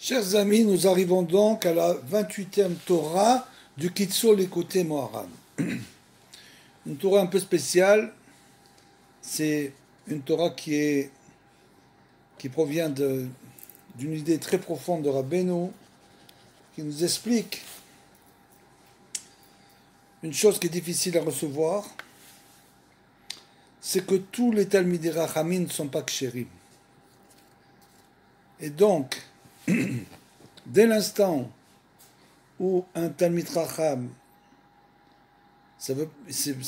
Chers amis, nous arrivons donc à la 28e Torah du Kitzur Likutei Moharan. Une Torah un peu spéciale, c'est une Torah qui provient d'une idée très profonde de Rabbeinu, qui nous explique une chose qui est difficile à recevoir, c'est que tous les Talmidei Rachamim ne sont pas kshérim. Et donc, dès l'instant où un Talmid Racham, c'est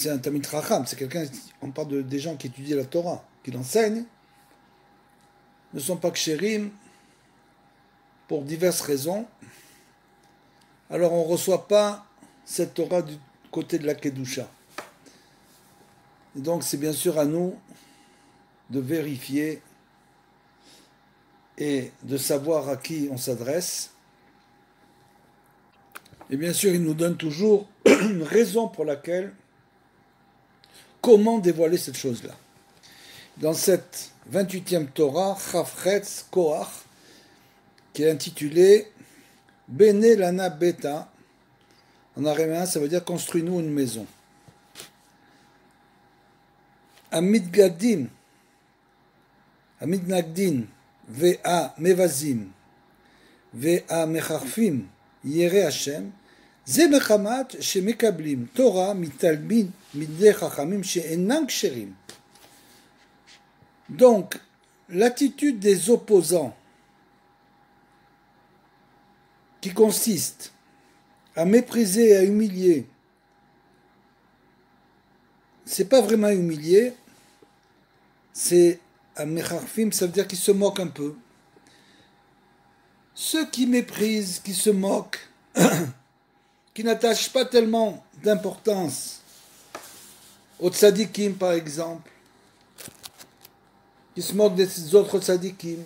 un Talmid Racham, c'est quelqu'un, on parle des gens qui étudient la Torah, qui l'enseignent, ne sont pas kshérim pour diverses raisons, alors on ne reçoit pas cette Torah du côté de la Kedusha. Et donc c'est bien sûr à nous de vérifier et de savoir à qui on s'adresse. Et bien sûr, il nous donne toujours une raison pour laquelle, comment dévoiler cette chose-là. Dans cette 28e Torah, Chafretz Koach, qui est intitulée Bene Lana Beta, en araméen, ça veut dire construis-nous une maison. Amidgadin, Amidnagdin, Vea Mevazim, Vea Mecharfim, Yere Hashem, Ze Mechamat Shemekablim, Torah Mitalmin, Midei Chachamim, She'enam Ksherim. Donc, l'attitude des opposants, qui consiste à mépriser et à humilier, c'est pas vraiment humilier, c'est à Mecharfim, ça veut dire qu'ils se moquent un peu. Ceux qui méprisent, qui se moquent, qui n'attachent pas tellement d'importance aux tzadikim par exemple, qui se moquent des autres tzadikim,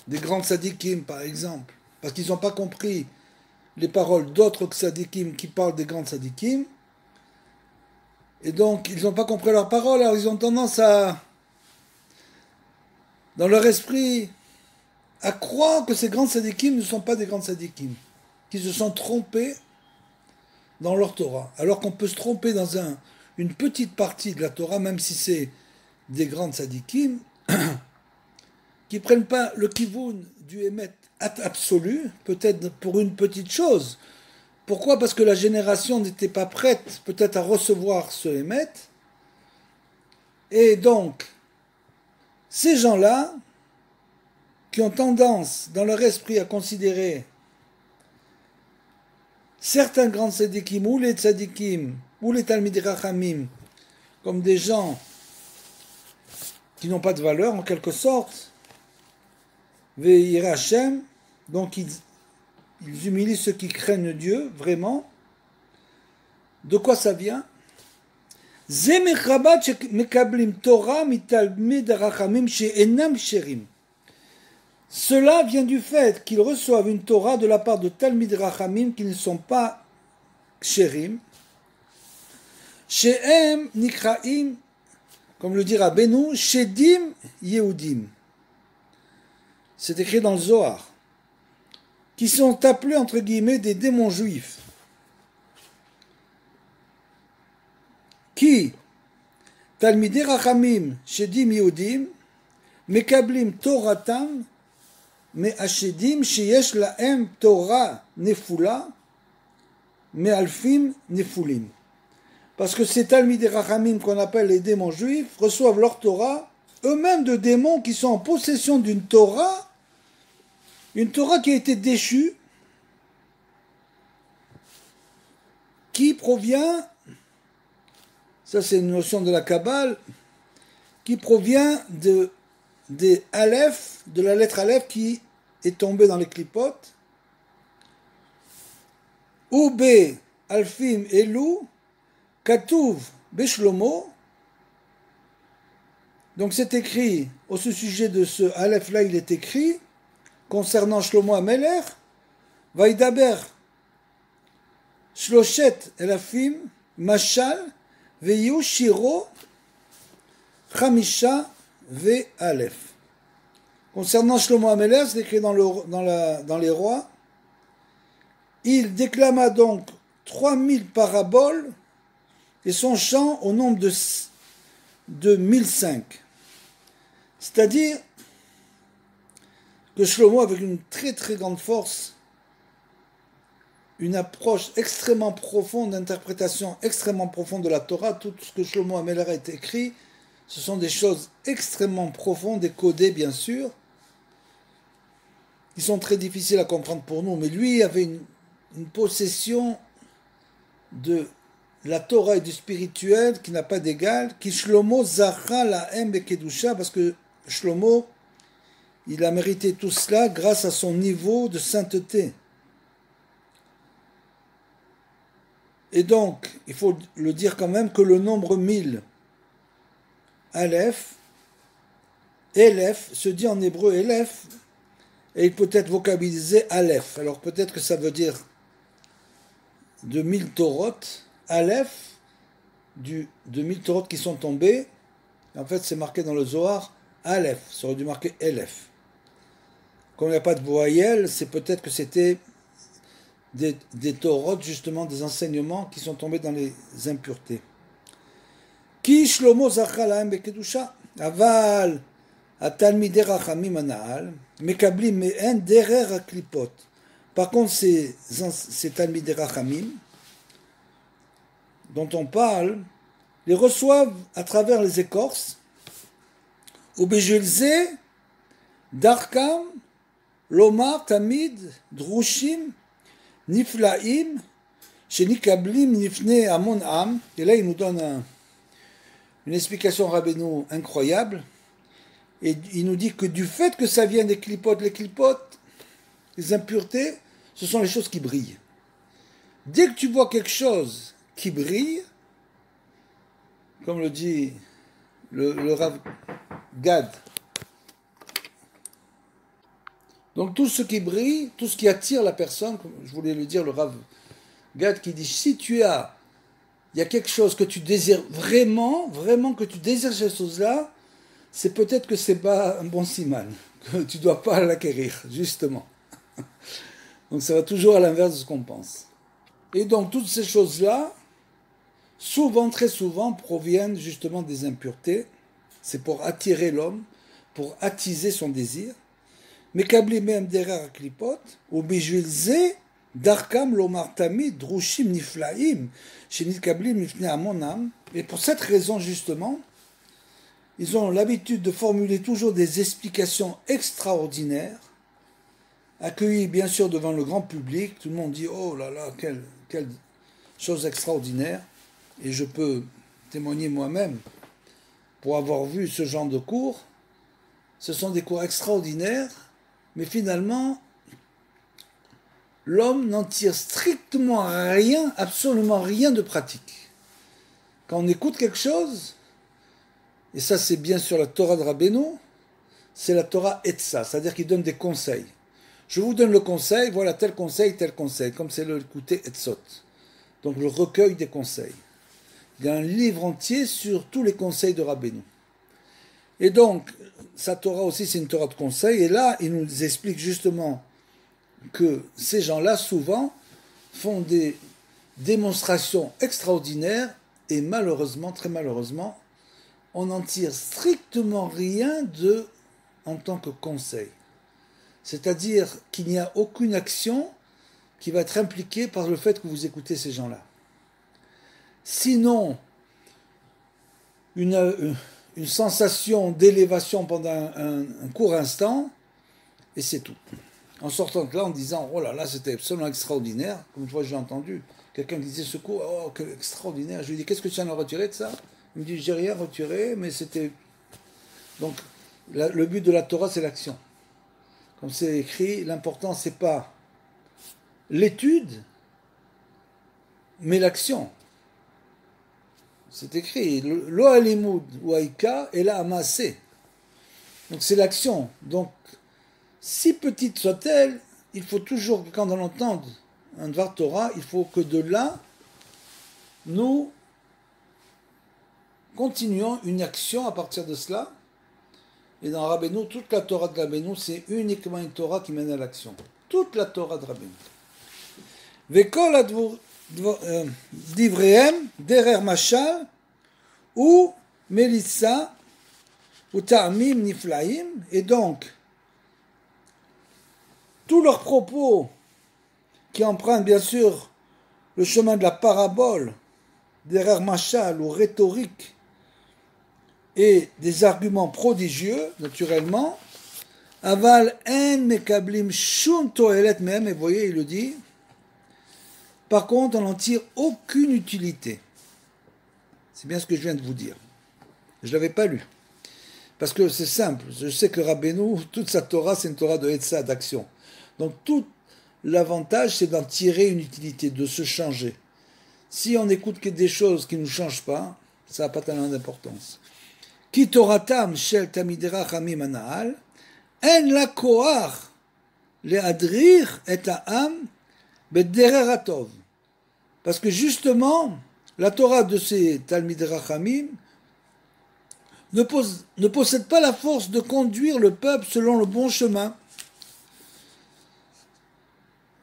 des grands tzadikim par exemple, parce qu'ils n'ont pas compris les paroles d'autres tzadikim qui parlent des grands tzadikim, et donc ils n'ont pas compris leurs paroles, alors ils ont tendance à, dans leur esprit, à croire que ces grands tzadikim ne sont pas des grands tzadikim, qui se sont trompés dans leur Torah. Alors qu'on peut se tromper dans une petite partie de la Torah, même si c'est des grands tzadikim, qui ne prennent pas le kivun du émet absolu, peut-être pour une petite chose. Pourquoi ? Parce que la génération n'était pas prête peut-être à recevoir ce émet. Et donc, ces gens-là, qui ont tendance dans leur esprit à considérer certains grands tzadikim ou les tzadikim ou les Talmidei Rachamim comme des gens qui n'ont pas de valeur en quelque sorte, Ve'yireh Hashem, donc ils humilient ceux qui craignent Dieu vraiment. De quoi ça vient ? Ze mechabat shemekablim Torah mitalmidei Rachamim she'enam ksherim. Cela vient du fait qu'ils reçoivent une Torah de la part de Talmidei Rachamim qui ne sont pas ksherim. She'em nikraim, comme le dit Rabbeinu, Shedim Yehudim. C'est écrit dans le Zohar. Qui sont appelés entre guillemets des démons juifs. Qui Talmidei Rachamim Shedim Yehudim Mekablim Toratam Me'ashedim sheyesh lahem Torah nefula me'alfim nefulim. Parce que ces Talmidei Rachamim qu'on appelle les démons juifs reçoivent leur Torah, eux-mêmes de démons qui sont en possession d'une Torah qui a été déchue, qui provient, ça c'est une notion de la Kabbale, qui provient des Aleph, de la lettre Aleph qui est tombée dans les clipotes, ou B, Alfim, Elou, Katouv, Beshlomo. Donc c'est écrit, au sujet de ce Aleph-là, il est écrit, concernant Shlomo Amelech, Vaidaber, Shloshet Elafim, Mashal, Veyu Shiro, Chamisha, Ve Aleph. Concernant Shlomo Amelech, c'est écrit dans les rois, il déclama donc 3000 paraboles et son chant au nombre de 1005. C'est-à-dire que Shlomo, avec une très très grande force, une approche extrêmement profonde, d'interprétation extrêmement profonde de la Torah, tout ce que Shlomo Amelech a écrit, ce sont des choses extrêmement profondes et codées bien sûr, qui sont très difficiles à comprendre pour nous, mais lui avait une possession de la Torah et du spirituel qui n'a pas d'égal, qui Shlomo zacha lahem bekedusha, parce que Shlomo, il a mérité tout cela grâce à son niveau de sainteté. Et donc, il faut le dire quand même que le nombre 1000, Aleph, Elef, se dit en hébreu Elef, et il peut être vocabilisé Aleph. Alors peut-être que ça veut dire de 1000 Torot, Aleph, de 1000 Torot qui sont tombés. En fait, c'est marqué dans le Zohar, Aleph, ça aurait dû marquer Elef. Comme il n'y a pas de voyelle, c'est peut-être que c'était des Torot, justement, des enseignements qui sont tombés dans les impuretés. Ki Shlomo zacha lahem bekedusha, aval התלמידי רחמים הנעל מקבלים מהן דרך הקליפות. Par contre, ces תלמידי רחמים dont on parle, les reçoivent à travers les écorces, ובשביל זה דרכם לומר תמיד דרושים נפלאים שנקבלים לפני המון עם. Et là, il nous donne une explication Rabbeinu incroyable. Et il nous dit que du fait que ça vient des clipotes, les impuretés, ce sont les choses qui brillent. Dès que tu vois quelque chose qui brille, comme le dit le Rav Gad, donc tout ce qui brille, tout ce qui attire la personne, comme je voulais le dire, le Rav Gad qui dit, si il y a quelque chose que tu désires vraiment que tu désires cette chose-là, c'est peut-être que c'est pas un bon siman, que tu dois pas l'acquérir, justement. Donc ça va toujours à l'inverse de ce qu'on pense. Et donc toutes ces choses-là, souvent, très souvent, proviennent justement des impuretés. C'est pour attirer l'homme, pour attiser son désir. Mais kabli même derrière klipot, ou bijul ze, darkam lomar tamid, drushim niflaim, shenit kabli mifne amonam. Et pour cette raison, justement, ils ont l'habitude de formuler toujours des explications extraordinaires, accueillies bien sûr devant le grand public. Tout le monde dit « Oh là là, quelle chose extraordinaire !» Et je peux témoigner moi-même, pour avoir vu ce genre de cours, ce sont des cours extraordinaires, mais finalement, l'homme n'en tire strictement rien, absolument rien de pratique. Quand on écoute quelque chose, et ça c'est bien sûr la Torah de Rabbeinu, c'est la Torah Etza, c'est-à-dire qu'il donne des conseils. Je vous donne le conseil, voilà tel conseil, comme c'est le écouter Etzot. Donc le recueil des conseils. Il y a un livre entier sur tous les conseils de Rabbeinu. Et donc, sa Torah aussi c'est une Torah de conseils, et là il nous explique justement que ces gens-là souvent font des démonstrations extraordinaires, et malheureusement, très malheureusement, on n'en tire strictement rien en tant que conseil. C'est-à-dire qu'il n'y a aucune action qui va être impliquée par le fait que vous écoutez ces gens-là. Sinon, une sensation d'élévation pendant un court instant, et c'est tout. En sortant de là, en disant, oh là là, c'était absolument extraordinaire, comme une fois j'ai entendu, quelqu'un qui disait ce cours, oh, quel extraordinaire. Je lui dis, qu'est-ce que tu en as retiré de ça? Il me dit, j'ai rien retiré, mais c'était... Donc, le but de la Torah, c'est l'action. Comme c'est écrit, l'important, c'est pas l'étude, mais l'action. C'est écrit, lo alimud ou aïka, et la amassé. Donc, c'est l'action. Donc, si petite soit-elle, il faut toujours, quand on entend un Dvar Torah, il faut que de là, nous continuons une action à partir de cela, Et dans Rabbeinu, toute la Torah de Rabbeinu, c'est uniquement une Torah qui mène à l'action. Toute la Torah de Rabbeinu. Vekol d'Ivrehem, derer machal, ou Melissa, ou Ta'amim Niflaim, et donc, tous leurs propos qui empruntent bien sûr le chemin de la parabole, derer machal ou rhétorique, et des arguments prodigieux, naturellement, aval en mekablim shum toelet même, et vous voyez, il le dit, par contre, on n'en tire aucune utilité. C'est bien ce que je viens de vous dire. Je ne l'avais pas lu. Parce que c'est simple. Je sais que Rabbeinu, toute sa Torah, c'est une Torah de Hetza, d'action. Donc tout l'avantage, c'est d'en tirer une utilité, de se changer. Si on n'écoute que des choses qui ne nous changent pas, ça n'a pas tellement d'importance. Ki Toratam shel Talmidei Chachamim hana'al, en la koach le'adrir et ha'am b'derer hatov. Parce que justement, la Torah de ces Talmidei Chachamim ne possède pas la force de conduire le peuple selon le bon chemin.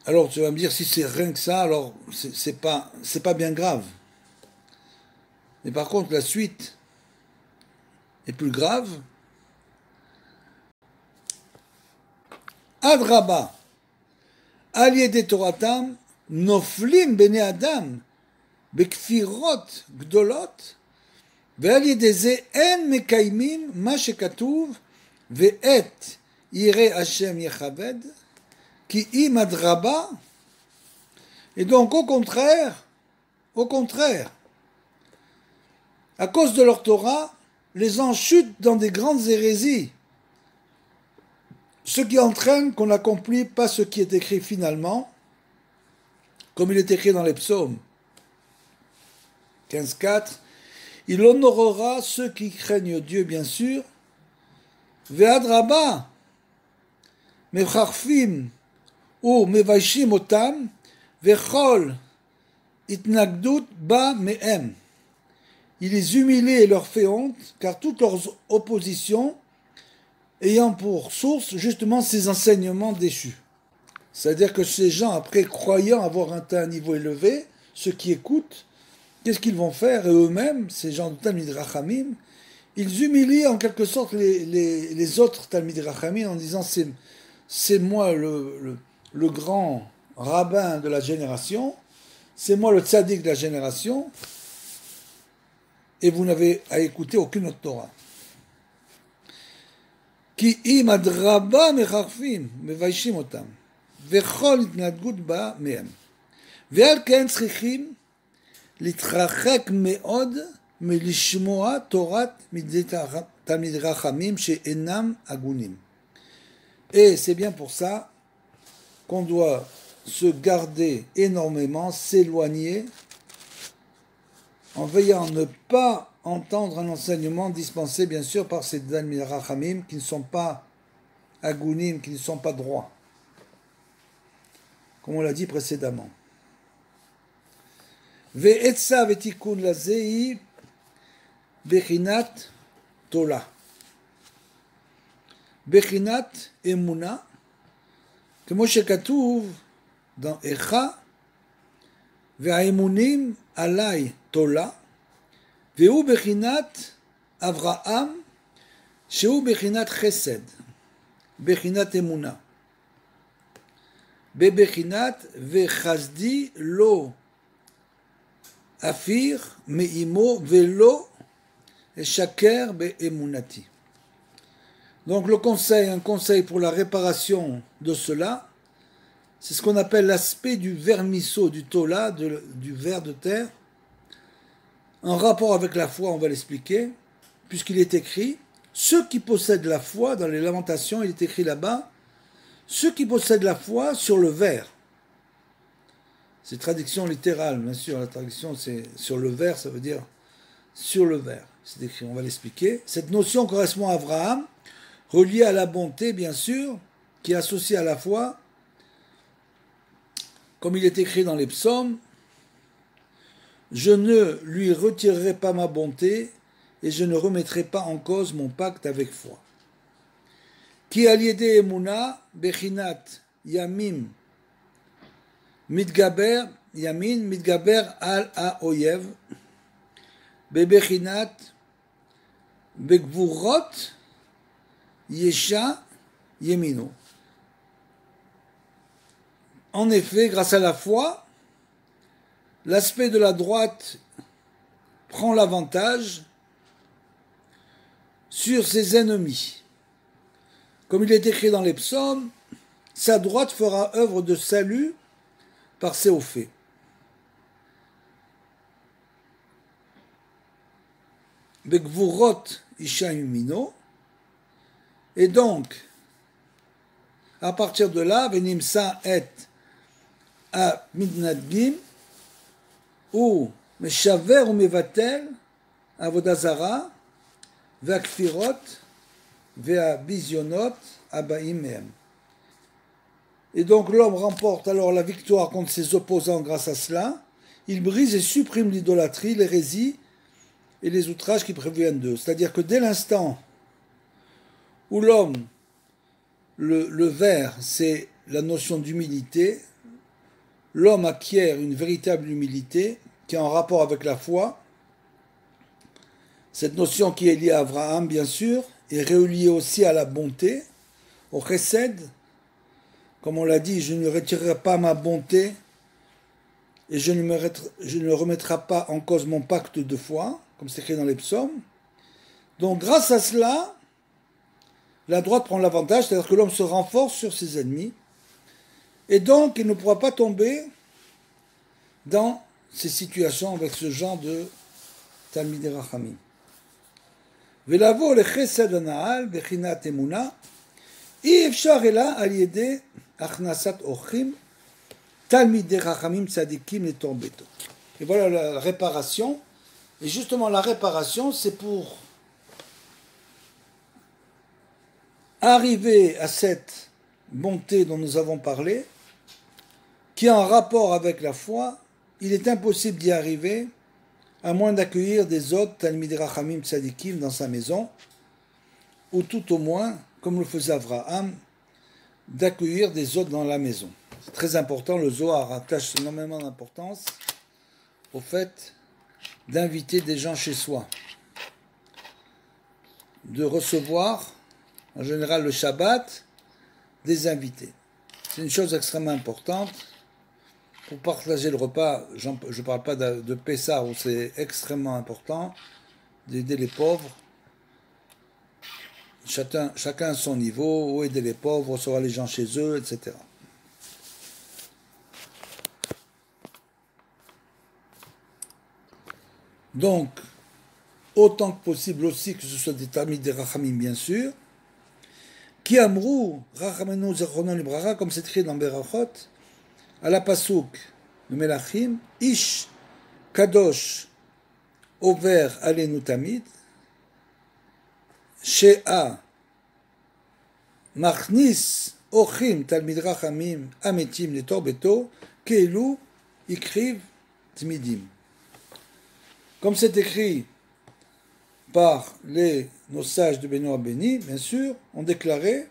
Alors tu vas me dire, si c'est rien que ça, alors c'est pas bien grave. Mais par contre, la suite est plus grave. Adraba, allié des Toratam, noflim bene adam, bekfirot gdolot, ועל ידי זה אין מקיימים מה שכתוב ואת ירא השם יכבד כי אם אדרבה. Et donc au contraire, à cause de leur Torah, les gens chutent dans des grandes hérésies, ce qui entraîne qu'on n'accomplit pas ce qui est écrit finalement, comme il est écrit dans les psaumes 15.4. Il honorera ceux qui craignent Dieu, bien sûr. Ve'adraba, mecharfim ou mevaishim otam, ve'chol itnagdut ba me'em. Il les humilie et leur fait honte, car toutes leurs oppositions ayant pour source justement ces enseignements déchus. C'est-à-dire que ces gens, après croyant avoir atteint un niveau élevé, ceux qui écoutent, qu'est-ce qu'ils vont faire? Et eux-mêmes, ces gens de Talmidei Chachamim, ils humilient en quelque sorte les autres Talmidei Chachamim en disant c'est moi le grand rabbin de la génération, c'est moi le tzaddik de la génération, et vous n'avez à écouter aucune autre Torah. Ki im adraba mecharfim mevaishim otam vechol itnadgut ba mehem ve'al ken tzrichim להתרחק מאוד מלשמוע תורת תלמידי חכמים שאינם הגונים. Et c'est bien pour ça qu'on doit se garder énormément, s'éloigner, en veillant à ne pas entendre un enseignement dispensé bien sûr par ces Talmidei Chachamim qui ne sont pas agunim, qui ne sont pas droits, comme on l'a dit précédemment. ועצה ותיקון לזה היא בחינת תולה. בחינת אמונה, כמו שכתוב איכה, והאמונים עלי תולה, והוא בחינת אברהם, שהוא בחינת חסד, בחינת אמונה. בבחינת וחסדי לא Afir, me'imo, velo, et shaker be'emunati. Donc un conseil pour la réparation de cela, c'est ce qu'on appelle l'aspect du vermisseau, du tola, du ver de terre, en rapport avec la foi, on va l'expliquer, puisqu'il est écrit, ceux qui possèdent la foi, dans les Lamentations, il est écrit là-bas, ceux qui possèdent la foi sur le ver. C'est traduction littérale, bien sûr. La traduction, c'est sur le ver, ça veut dire sur le ver. C'est écrit, on va l'expliquer. Cette notion correspond à Abraham, reliée à la bonté, bien sûr, qui est associée à la foi. Comme il est écrit dans les psaumes, je ne lui retirerai pas ma bonté et je ne remettrai pas en cause mon pacte avec foi. Ki al yede emuna bechinat yamim mitgaber yamin mitgaber al haoyev bebechinat begvurot yesha yemino. En effet, grâce à la foi, l'aspect de la droite prend l'avantage sur ses ennemis. Comme il est écrit dans les psaumes, sa droite fera œuvre de salut par ses hauts faits. Begvurot isha yemino. Et donc, à partir de là, venimsa et à midnadgim, ou meshaver ou mevatel, avodazara, ve'akfirot, ve'abizionot, abaim mehem. Et donc l'homme remporte alors la victoire contre ses opposants grâce à cela. Il brise et supprime l'idolâtrie, l'hérésie et les outrages qui préviennent d'eux. C'est-à-dire que dès l'instant où l'homme, le vert, c'est la notion d'humilité, l'homme acquiert une véritable humilité qui est en rapport avec la foi. Cette notion qui est liée à Abraham, bien sûr, est reliée aussi à la bonté, au chesed. Comme on l'a dit, je ne retirerai pas ma bonté et je ne remettrai pas en cause mon pacte de foi, comme c'est écrit dans les psaumes. Donc grâce à cela, la droite prend l'avantage, c'est-à-dire que l'homme se renforce sur ses ennemis, et donc il ne pourra pas tomber dans ces situations avec ce genre de Talmidei Rachamim. ולעבור לחסד הנעל בחינת אמונה, אי אפשר אלא על ידי הכנסת אורחים תלמידי חכמים צדיקים לתוך ביתו. Et voilà la réparation. Et justement la réparation, c'est pour arriver à cette bonté dont nous avons parlé, qui est en rapport avec la foi. Il est impossible d'y arriver à moins d'accueillir des autres Talmidei Rachamim Tzadikim dans sa maison, ou tout au moins, comme le faisait Abraham, d'accueillir des autres dans la maison. C'est très important, le Zohar attache énormément d'importance au fait d'inviter des gens chez soi, de recevoir, en général le Shabbat, des invités. C'est une chose extrêmement importante. Pour partager le repas, je ne parle pas de Pessah où c'est extrêmement important d'aider les pauvres. Chacun à son niveau, où aider les pauvres, recevoir les gens chez eux, etc. Donc, autant que possible aussi que ce soit des Talmidei Rachamim, bien sûr, qui amrou Rachamenu Zechronon Libracha, comme c'est écrit dans Berachot, à la Pasuk, le Melachim, Ish Kadosh Over Alenu Tamid, Shea Machnis Ochim Talmidei Rachamim Ametim Letor Beto, Keilu Ikriv Tmidim. Comme c'est écrit par nos sages de Benoît Béni, bien sûr, ont déclaré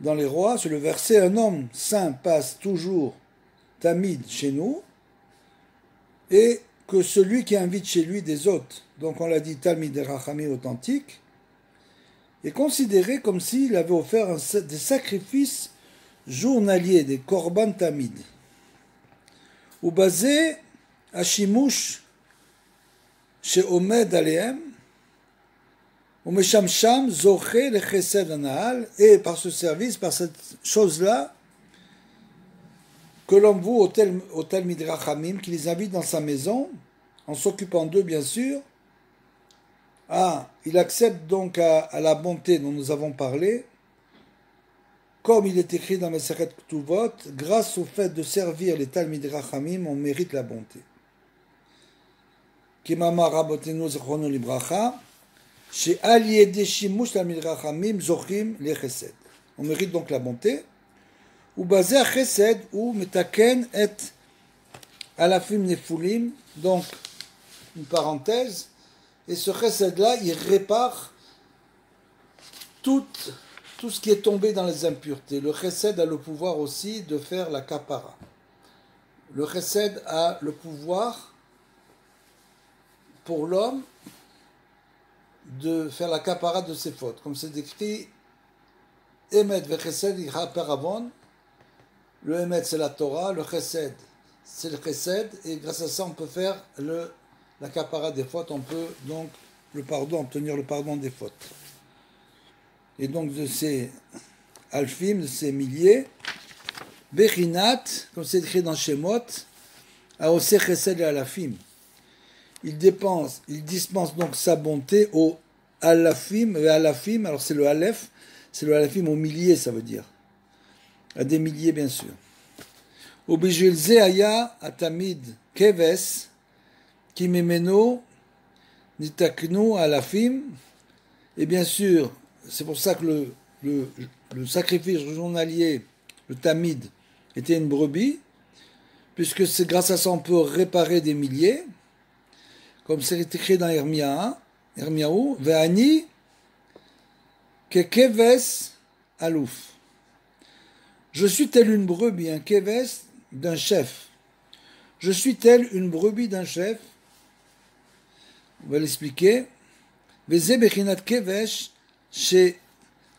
dans les rois, sur le verset, un homme saint passe toujours tamid chez nous, et que celui qui invite chez lui des hôtes, donc on l'a dit Talmidei Rachamim authentique, est considéré comme s'il avait offert des sacrifices journaliers, des korban tamid, ou basé à shimush chez Omed Aleem, et par ce service, par cette chose-là, que l'homme voue au Talmidei Rachamim, qui les invite dans sa maison, en s'occupant d'eux bien sûr, il accepte donc à la bonté dont nous avons parlé, comme il est écrit dans Masechet Ketuvot, grâce au fait de servir les Talmidei Rachamim, on mérite la bonté. Kimama Rabotenu Zechrono Libracha, on mérite donc la bonté. Ou basé à chesed ou metaken et alafim nefulim, donc une parenthèse, et ce chesed là il répare tout, tout ce qui est tombé dans les impuretés. Le chesed a le pouvoir aussi de faire la kapara. Le chesed a le pouvoir pour l'homme de faire la kapara de ses fautes. Comme c'est décrit, Emet ve chesed ira peravon. Le Emet c'est la Torah, le chesed c'est le chesed, et grâce à ça on peut faire la kapara des fautes, on peut donc obtenir le pardon des fautes. Et donc de ces alfim, de ces milliers, Bechinat, comme c'est écrit dans Shemot, Aoseh chesed et alafim. Il dispense donc sa bonté au alafim, et alafim, alors c'est le alafim au millier, ça veut dire. À des milliers, bien sûr. Obijil ze aya atamid keves, ki memeno nitaknu alafim. Et bien sûr, c'est pour ça que le sacrifice journalier, le tamid, était une brebis, puisque c'est grâce à ça on peut réparer des milliers, comme c'est écrit dans Ermiaou, Ve'ani kekeves alouf. Je suis tel une brebis, un keves d'un chef. Je suis tel une brebis d'un chef. On va l'expliquer. Veze bechinat kevesh chez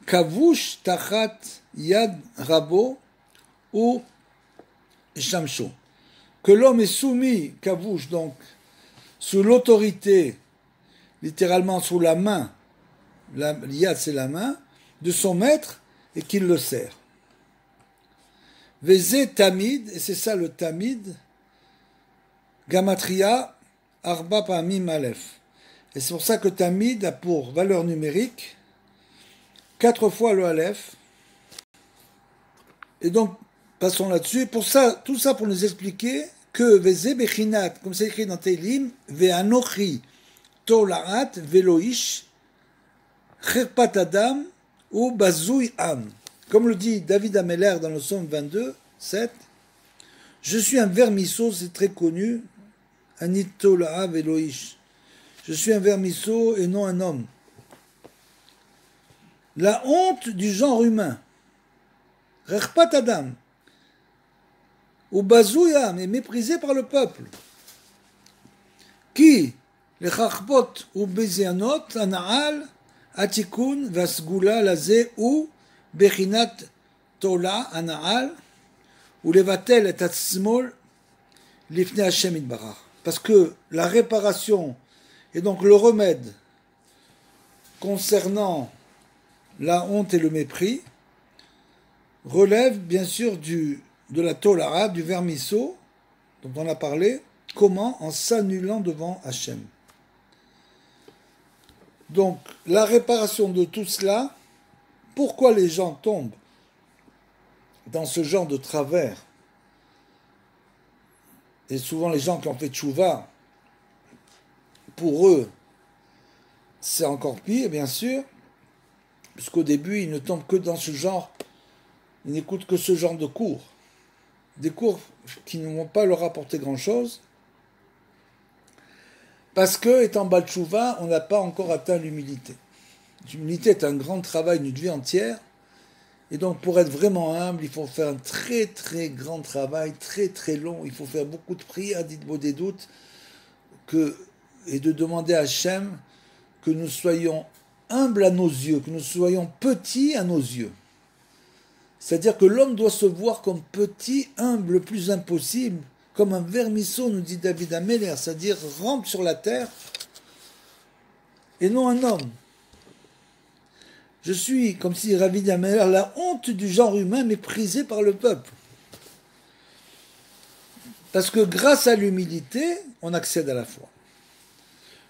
kavush tachat yad rabo ou shamsho. Que l'homme est soumis, kavush, donc, sous l'autorité, littéralement sous la main, yad c'est la main, de son maître et qu'il le sert. Veze tamid, et c'est ça le tamid, Gamatria, Arba Pamim Aleph. Et c'est pour ça que tamid a pour valeur numérique 4 fois le Aleph. Et donc, passons là-dessus. Pour ça, tout ça pour nous expliquer que Veze Bechinat, comme c'est écrit dans Teilim, Ve'anochi Tolaat Veloish Cherpat Adam ou Bazui Am. Comme le dit David Ameller dans le psaume 22, 7, je suis un vermisseau, c'est très connu, Anitola'a Veloish. Je suis un vermisseau et non un homme. La honte du genre humain, Rechpat Adam, ou Bazouyam, est méprisé par le peuple. Qui, les Chachbot ou Bezianot, Anaal, Atikun, Vasgula, Lazé, ou Bechinat Tola, Anaal, ou Levatel et Atzmol, Lifne Hashem Itbarach. Parce que la réparation et donc le remède concernant la honte et le mépris relève bien sûr de la Tolara, du vermisseau dont on a parlé. Comment? En s'annulant devant Hachem. Donc la réparation de tout cela, pourquoi les gens tombent dans ce genre de travers? Et souvent les gens qui ont fait tchouva, pour eux, c'est encore pire, bien sûr, puisqu'au début, ils ne tombent que dans ce genre, ils n'écoutent que ce genre de cours. Des cours qui ne vont pas leur apporter grand-chose, parce que, étant Baal Tchouva, on n'a pas encore atteint l'humilité. L'humilité est un grand travail d'une vie entière, et donc pour être vraiment humble, il faut faire un très très grand travail, très très long, il faut faire beaucoup de prières, dites-moi des doutes, et de demander à Hachem que nous soyons humbles à nos yeux, que nous soyons petits à nos yeux. C'est-à-dire que l'homme doit se voir comme petit, humble, le plus impossible, comme un vermisseau, nous dit David Ameller, c'est-à-dire rampe sur la terre, et non un homme. Je suis, comme si David Ameller, la honte du genre humain méprisée par le peuple. Parce que grâce à l'humilité, on accède à la foi.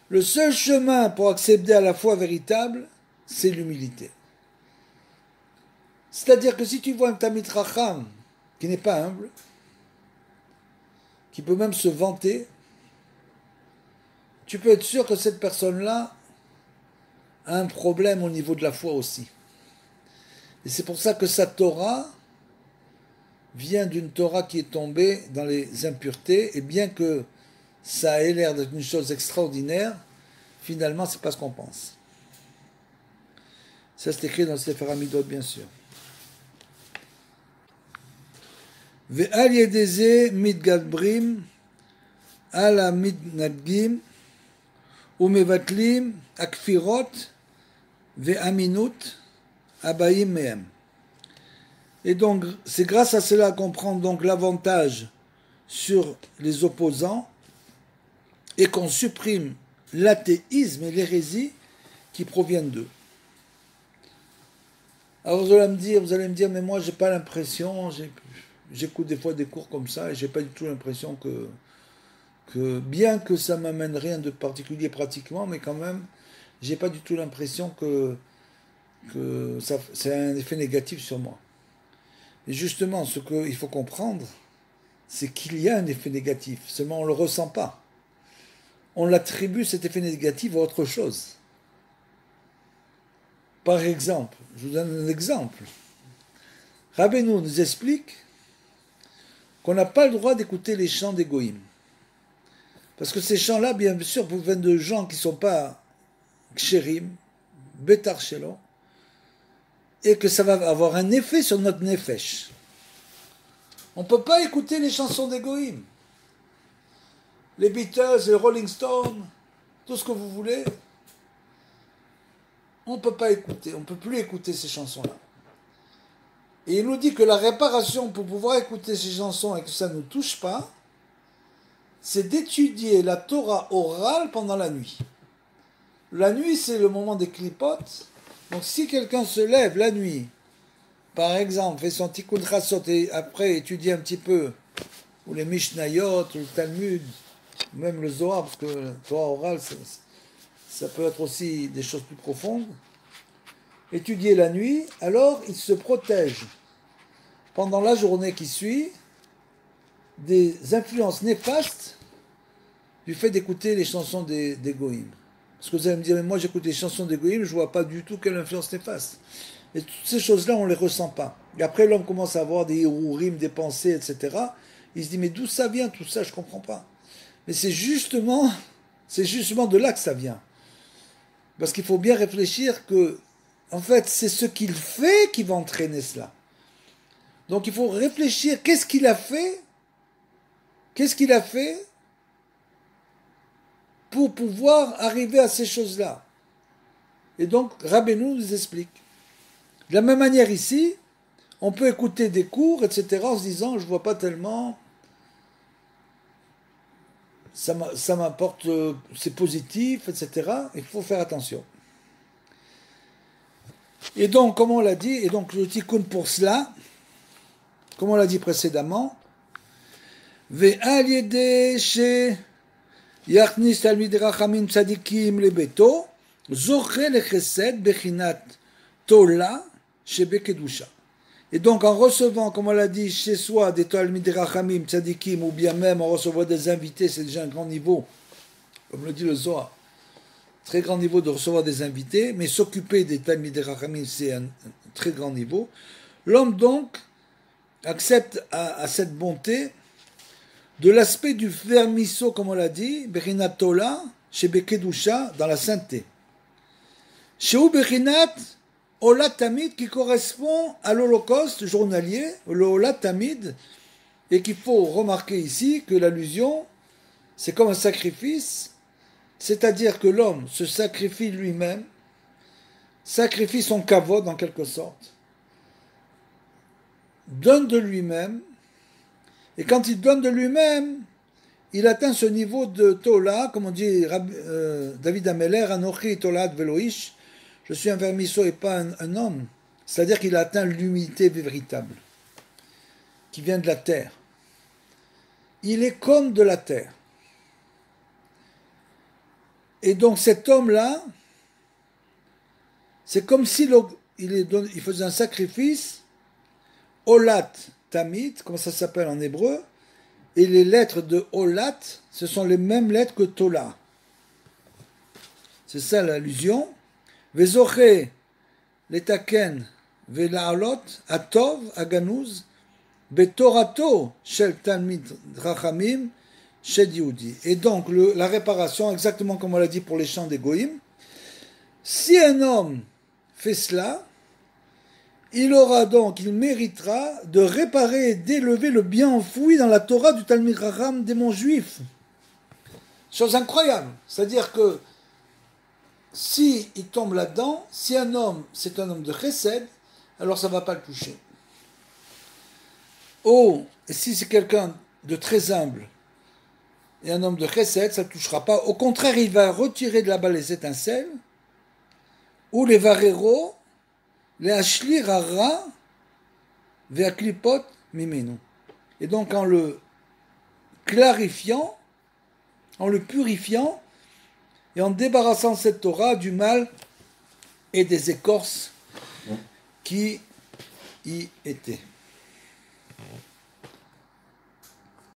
Le seul chemin pour accéder à la foi véritable, c'est l'humilité. C'est-à-dire que si tu vois un Tamid Racham qui n'est pas humble, qui peut même se vanter, tu peux être sûr que cette personne-là a un problème au niveau de la foi aussi. Et c'est pour ça que sa Torah vient d'une Torah qui est tombée dans les impuretés, et bien que ça ait l'air d'être une chose extraordinaire, finalement, c'est pas ce qu'on pense. Ça, c'est écrit dans le Sefer Hamidot, bien sûr. Ve'al yedeze mitgadbrim al hamidnagim umevatlim akfirot ve'aminut abayim mehem. Et donc, c'est grâce à cela qu'on prend donc l'avantage sur les opposants et qu'on supprime l'athéisme et l'hérésie qui proviennent d'eux. Alors vous allez me dire, mais moi j'ai pas l'impression, j'écoute des fois des cours comme ça et j'ai pas du tout l'impression que bien que ça m'amène rien de particulier pratiquement, mais quand même, j'ai pas du tout l'impression que ça, c'est un effet négatif sur moi. Et justement, ce qu'il faut comprendre, c'est qu'il y a un effet négatif, seulement on ne le ressent pas. On l'attribue cet effet négatif à autre chose. Par exemple, je vous donne un exemple. Rabbeinu nous explique qu'on n'a pas le droit d'écouter les chants des goïms. Parce que ces chants-là, bien sûr, viennent de gens qui ne sont pas kshérim, bétar shelo, et que ça va avoir un effet sur notre nefesh. On ne peut pas écouter les chansons des goïms. Les Beatles, les Rolling Stones, tout ce que vous voulez, on ne peut pas écouter, on ne peut plus écouter ces chansons-là. Et il nous dit que la réparation pour pouvoir écouter ces chansons et que ça ne nous touche pas, c'est d'étudier la Torah orale pendant la nuit. La nuit, c'est le moment des clipotes. Donc si quelqu'un se lève la nuit, par exemple, fait son tikkun chassot et après étudie un petit peu, ou les Mishnayot, ou le Talmud, même le Zohar, parce que la Torah orale, ça peut être aussi des choses plus profondes, étudier la nuit, alors il se protège pendant la journée qui suit des influences néfastes du fait d'écouter les chansons des goïms. Parce que vous allez me dire, mais moi j'écoute les chansons des goïms, je ne vois pas du tout quelle influence néfaste. Et toutes ces choses-là, on ne les ressent pas. Et après, l'homme commence à avoir des hirourim, des pensées, etc. Il se dit, mais d'où ça vient tout ça, je ne comprends pas. Mais c'est justement de là que ça vient. Parce qu'il faut bien réfléchir que, en fait, c'est ce qu'il fait qui va entraîner cela. Donc il faut réfléchir, qu'est-ce qu'il a fait pour pouvoir arriver à ces choses-là. Et donc, Rabbeinu nous explique. De la même manière ici, on peut écouter des cours, etc., en se disant, je ne vois pas tellement, ça m'apporte, c'est positif, etc. Il faut faire attention. Et donc, comme on l'a dit, et donc le tikkun pour cela, comme on l'a dit précédemment, ve'al yedei she yachnis talmidei rachamim tzadikim lebeto, zoche lechesed bechinat tola shebekedusha. Et donc en recevant, comme on l'a dit, chez soi des talmidei rachamim tzadikim, ou bien même en recevant des invités, c'est déjà un grand niveau, comme le dit le Zohar. Très grand niveau de recevoir des invités, mais s'occuper des talmidei rachamim, c'est un très grand niveau. L'homme donc accepte à cette bonté de l'aspect du vermisso, comme on l'a dit, Bechinat Tola, chez Bekedusha, dans la sainteté. Chez Bechinat Olat Tamid, qui correspond à l'holocauste journalier, le Olat Tamid, et qu'il faut remarquer ici que l'allusion, c'est comme un sacrifice, c'est-à-dire que l'homme se sacrifie lui-même, sacrifie son kavod en quelque sorte, donne de lui-même, et quand il donne de lui-même, il atteint ce niveau de Tola, comme on dit David Ameller, Anochi Tolat Veloish, je suis un vermisseau et pas un homme, c'est-à-dire qu'il atteint l'humilité véritable, qui vient de la terre. Il est comme de la terre. Et donc cet homme-là, c'est comme s'il faisait un sacrifice, Olat Tamid, comment ça s'appelle en hébreu, et les lettres de Olat, ce sont les mêmes lettres que Tola. C'est ça l'allusion. Vezoche letaken vela'alot atov aganuz betorato shel talmid rachamim shed Yehudi. Et donc la réparation, exactement comme on l'a dit pour les chants des goïms, si un homme fait cela, il méritera de réparer et d'élever le bien enfoui dans la Torah du Talmid Chacham des monts juifs. Chose incroyable. C'est-à-dire que si il tombe là-dedans, si un homme, c'est un homme de chesed, alors ça ne va pas le toucher. Oh, et si c'est quelqu'un de très humble et un homme de chesed, ça ne touchera pas. Au contraire, il va retirer de là-bas les étincelles, ou les vareros, les ashlir hara, ve'aklipot mimenu. Et donc en le clarifiant, en le purifiant, et en débarrassant cette Torah du mal et des écorces qui y étaient.